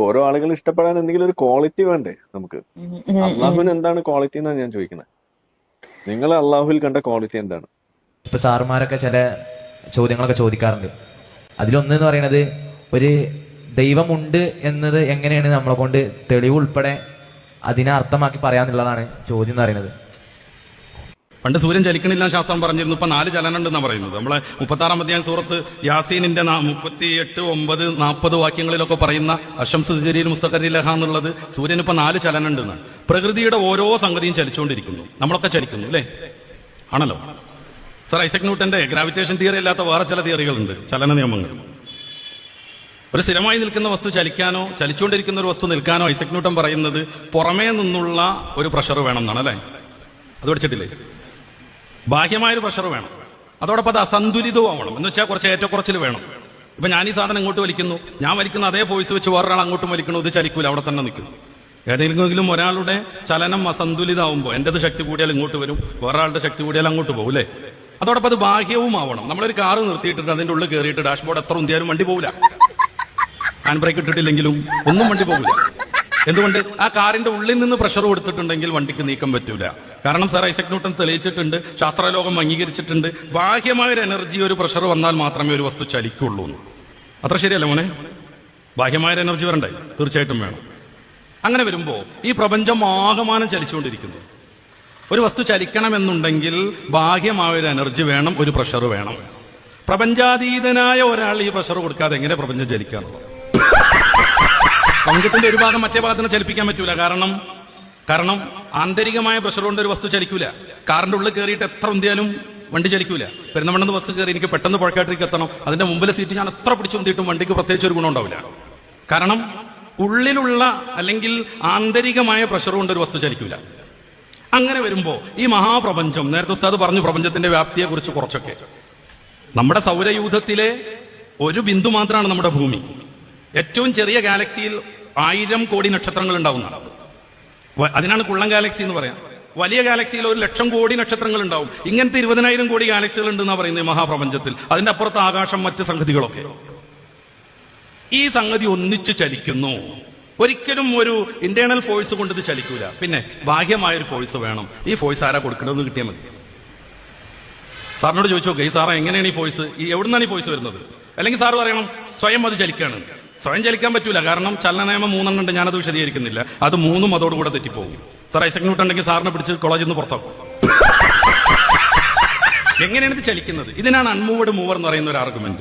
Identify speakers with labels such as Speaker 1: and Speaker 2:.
Speaker 1: ഓരോ ആളുകൾ ഇഷ്ടപ്പെടാൻ എന്തെങ്കിലും ഒരു ക്വാളിറ്റി വേണ്ടേ നമുക്ക്? അള്ളാഹുവിന് എന്താണ് ക്വാളിറ്റി എന്നാണ് ഞാൻ ചോദിക്കുന്നത്. നിങ്ങൾ അള്ളാഹുവിൽ കണ്ട ക്വാളിറ്റി എന്താണ്?
Speaker 2: ഇപ്പൊ സാറുമാരൊക്കെ ചില ചോദ്യങ്ങളൊക്കെ ചോദിക്കാറുണ്ട്. അതിലൊന്നെന്ന് പറയുന്നത്, ഒരു ദൈവമുണ്ട് എന്നത് എങ്ങനെയാണ് നമ്മളെ കൊണ്ട് തെളിവ് ഉൾപ്പെടെ അതിനെ അർത്ഥമാക്കി പറയാന്നുള്ളതാണ് ചോദ്യം എന്ന് പറയുന്നത്.
Speaker 3: പണ്ട് സൂര്യൻ ചലിക്കണില്ല ശാസ്ത്രം പറഞ്ഞിരുന്നു, ഇപ്പൊ 4 ചലനം ഉണ്ടെന്നാണ് പറയുന്നത്. നമ്മളെ 36-ാം അധ്യായം സൂറത്ത് യാസീനിന്റെ 38, 9, 40 വാക്യങ്ങളിലൊക്കെ പറയുന്ന അശംസ് ജരീൽ മുസ്തഖരിലഹ എന്നുള്ളത് സൂര്യൻ ഇപ്പൊ 4 ചലനം ഉണ്ടെന്നാണ്. പ്രകൃതിയുടെ ഓരോ സംഗതിയും ചലിച്ചുകൊണ്ടിരിക്കുന്നു, നമ്മളൊക്കെ ചലിക്കുന്നു അല്ലേ? ആണല്ലോ. സർ ഐസക് ന്യൂട്ടന്റെ ഗ്രാവിറ്റേഷൻ തിയറി അല്ലാത്ത വേറെ ചില തിയറികളുണ്ട്, ചലന നിയമങ്ങൾ. ഒരു സ്ഥിരമായി നിൽക്കുന്ന വസ്തു ചലിക്കാനോ ചലിച്ചുകൊണ്ടിരിക്കുന്ന ഒരു വസ്തു നിൽക്കാനോ ഐസക് ന്യൂട്ടൻ പറയുന്നത് പുറമേ നിന്നുള്ള ഒരു പ്രഷർ വേണം എന്നാണ് അല്ലേ? അത് പഠിച്ചിട്ടില്ലേ? ബാഹ്യമായൊരു പ്രഷർ വേണം, അതോടൊപ്പം അത് അസന്തുലിതമാവണം. എന്ന് വെച്ചാൽ കുറച്ച് ഏറ്റക്കുറച്ചിൽ വേണം. ഇപ്പൊ ഞാൻ ഈ സാധനം ഇങ്ങോട്ട് വലിക്കുന്നു, ഞാൻ വലിക്കുന്ന അതേ ഫോഴ്സ് വെച്ച് വേറൊരാൾ അങ്ങോട്ടും വലിക്കുന്നു, ഇത് ചലിക്കൂല, അവിടെ തന്നെ നിൽക്കുന്നു. ഏതെങ്കിലും ഒരാളുടെ ചലനം അസന്തുലിതമാവുമ്പോൾ എന്റേത് ശക്തി കൂടിയാൽ ഇങ്ങോട്ട് വരും, വേറൊരാളുടെ ശക്തി കൂടിയാൽ അങ്ങോട്ട് പോകും അല്ലേ? അതോടൊപ്പം അത് ബാഹ്യവും ആവണം. നമ്മളൊരു കാറ് നിർത്തിയിട്ടുണ്ട്, അതിന്റെ ഉള്ളിൽ കയറിയിട്ട് ഡാഷ്ബോർഡ് എത്ര ഉന്തിയാലും വണ്ടി പോകില്ല. ഹാൻഡ് ബ്രേക്ക് ഇട്ടിട്ടില്ലെങ്കിലും ഒന്നും വണ്ടി പോകില്ല. എന്തുകൊണ്ട്? ആ കാറിന്റെ ഉള്ളിൽ നിന്ന് പ്രഷർ കൊടുത്തിട്ടുണ്ടെങ്കിൽ വണ്ടിക്ക് നീക്കം പറ്റൂല. കാരണം സർ ഐസക് ന്യൂട്ടൻ തെളിയിച്ചിട്ടുണ്ട്, ശാസ്ത്രലോകം അംഗീകരിച്ചിട്ടുണ്ട്, ബാഹ്യമായൊരു എനർജി, ഒരു പ്രഷർ വന്നാൽ മാത്രമേ ഒരു വസ്തു ചലിക്കുള്ളൂ. അത്ര ശരിയല്ല മോനെ? ബാഹ്യമായൊരു എനർജി വരണ്ടേ? തീർച്ചയായിട്ടും വേണം. അങ്ങനെ വരുമ്പോ ഈ പ്രപഞ്ചം ആകമാനം ചലിച്ചുകൊണ്ടിരിക്കുന്നു. ഒരു വസ്തു ചലിക്കണമെന്നുണ്ടെങ്കിൽ ബാഹ്യമായൊരു എനർജി വേണം, ഒരു പ്രഷർ വേണം. പ്രപഞ്ചാതീതനായ ഒരാൾ ഈ പ്രഷർ കൊടുക്കാതെ എങ്ങനെ പ്രപഞ്ചം ചലിക്കാന്നുള്ളത്? പങ്കത്തിന്റെ ഒരു ഭാഗം മറ്റേ ഭാഗത്തിന് ചലിപ്പിക്കാൻ പറ്റൂല. കാരണം ആന്തരികമായ പ്രഷർ കൊണ്ട് ഒരു വസ്തു ചലിക്കൂല. കാറിന്റെ ഉള്ളിൽ കയറിയിട്ട് എത്ര ഉന്തിയാലും വണ്ടി ചലിക്കൂല. പെരുന്നമണ്ണെന്ന് ബസ് കയറി എനിക്ക് പെട്ടെന്ന് പുഴക്കാട്ടിലേക്ക് എത്തണം, അതിന്റെ മുമ്പിലെ സീറ്റ് ഞാൻ എത്ര പിടിച്ചുന്തിയിട്ടും വണ്ടിക്ക് പ്രത്യേകിച്ച് ഒരു ഗുണം ഉണ്ടാവില്ല. കാരണം ഉള്ളിലുള്ള അല്ലെങ്കിൽ ആന്തരികമായ പ്രഷർ കൊണ്ട് ഒരു വസ്തു ചലിക്കൂല. അങ്ങനെ വരുമ്പോ ഈ മഹാപ്രപഞ്ചം, നേരത്തെ ഉസ്താദ് പറഞ്ഞു പ്രപഞ്ചത്തിന്റെ വ്യാപ്തിയെ കുറിച്ച് കുറച്ചൊക്കെ, നമ്മുടെ സൗരയൂഥത്തിലെ ഒരു ബിന്ദു മാത്രമാണ് നമ്മുടെ ഭൂമി. ഏറ്റവും ചെറിയ ഗാലക്സിയിൽ 1000 കോടി നക്ഷത്രങ്ങൾ ഉണ്ടാവുന്നതാണ്. അതിനാണ് കുള്ളൻ ഗാലക്സി എന്ന് പറയാം. വലിയ ഗാലക്സിയിൽ 1,00,000 കോടി നക്ഷത്രങ്ങൾ ഉണ്ടാവും. ഇങ്ങനത്തെ 20,000 കോടി ഗാലക്സികൾ ഉണ്ടെന്നാണ് പറയുന്നത് മഹാപ്രപഞ്ചത്തിൽ. അതിന്റെ അപ്പുറത്ത് ആകാശം, മറ്റ് സംഗതികളൊക്കെ. ഈ സംഗതി ഒന്നിച്ച് ചലിക്കുന്നു. ഒരിക്കലും ഒരു ഇന്റേണൽ ഫോഴ്സ് കൊണ്ട് ഇത് ചലിക്കൂല. പിന്നെ ബാഹ്യമായൊരു ഫോഴ്സ് വേണം. ഈ ഫോഴ്സ് ആരാ കൊടുക്കണമെന്ന് കിട്ടിയാൽ മതി. സാറിനോട് ചോദിച്ചു നോക്കുക, ഈ സാറ് എങ്ങനെയാണ് ഈ ഫോഴ്സ്, എവിടുന്നാണ് ഈ ഫോഴ്സ് വരുന്നത്? അല്ലെങ്കിൽ സാറ് പറയണം സ്വയം അത് ചലിക്കാണ്. സ്വയം ചലിക്കാൻ പറ്റൂല, കാരണം ചലന നിയമം 3 ഉണ്ട്, ഞാനത് വിശദീകരിക്കുന്നില്ല. അത് 3 അതോടുകൂടെ തെറ്റിപ്പോകും. സാർ ഐസക് ന്യൂട്ടൻ ഉണ്ടെങ്കിൽ സാറിനെ പിടിച്ച് കോളേജിൽ നിന്ന് പുറത്താക്കും. എങ്ങനെയാണ് ഇത് ചലിക്കുന്നത്? ഇതിനാണ് അൺമൂവ്ഡ് മൂവർ എന്ന് പറയുന്ന ഒരു ആർഗ്യുമെന്റ്.